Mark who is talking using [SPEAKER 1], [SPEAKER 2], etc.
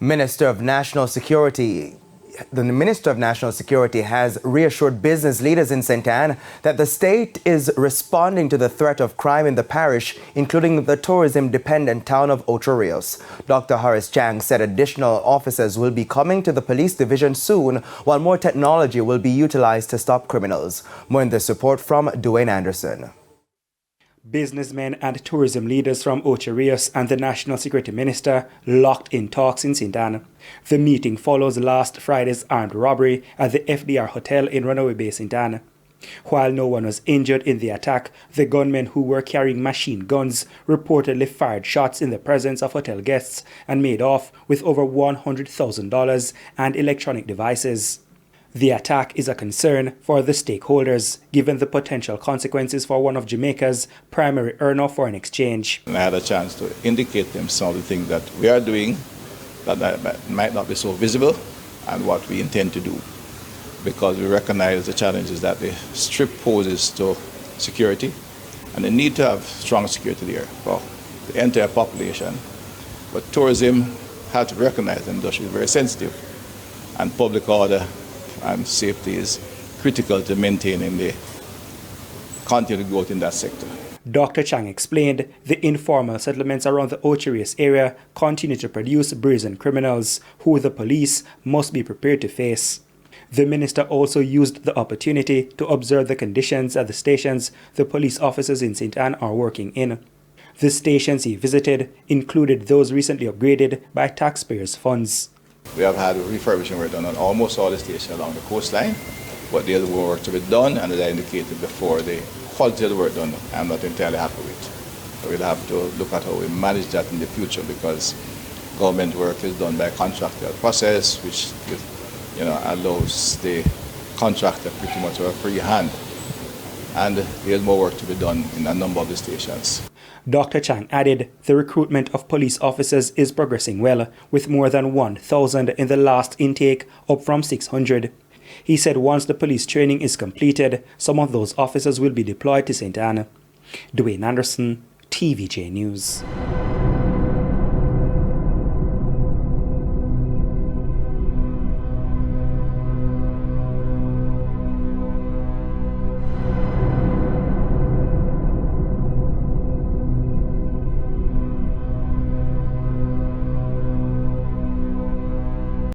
[SPEAKER 1] Minister of National Security. The Minister of National Security has reassured business leaders in St. Anne that the state is responding to the threat of crime in the parish, including the tourism-dependent town of Ocho Rios. Dr. Horace Chang said additional officers will be coming to the police division soon, while more technology will be utilized to stop criminals. More in this report from Dwayne Anderson.
[SPEAKER 2] Businessmen and tourism leaders from Ocho Rios and the National Security Minister locked in talks in St. Anne. The meeting follows last Friday's armed robbery at the FDR Hotel in Runaway Bay, St. Anne. While no one was injured in the attack, the gunmen who were carrying machine guns reportedly fired shots in the presence of hotel guests and made off with over $100,000 and electronic devices. The attack is a concern for the stakeholders, given the potential consequences for one of Jamaica's primary earner of foreign exchange.
[SPEAKER 3] I had a chance to indicate to them some of the things that we are doing that might not be so visible and what we intend to do, because we recognize the challenges that the Strip poses to security, and the need to have strong security there for the entire population. But tourism has to recognize the industry is very sensitive, and public order and safety is critical to maintaining the continued growth in that sector.
[SPEAKER 2] Dr. Chang explained the informal settlements around the Ocho Rios area continue to produce brazen criminals who the police must be prepared to face. The minister also used the opportunity to observe the conditions at the stations the police officers in St. Anne are working in. The stations he visited included those recently upgraded by taxpayers' funds.
[SPEAKER 3] We have had refurbishing work done on almost all the stations along the coastline, but there's more work to be done, and as I indicated before, the quality of the work done I'm not entirely happy with. So we'll have to look at how we manage that in the future, because government work is done by a contractual process, which allows the contractor pretty much a free hand. And there's more work to be done in a number of the stations.
[SPEAKER 2] Dr. Chang added the recruitment of police officers is progressing well, with more than 1,000 in the last intake, up from 600. He said once the police training is completed, some of those officers will be deployed to St. Anne. Dwayne Anderson, TVJ News.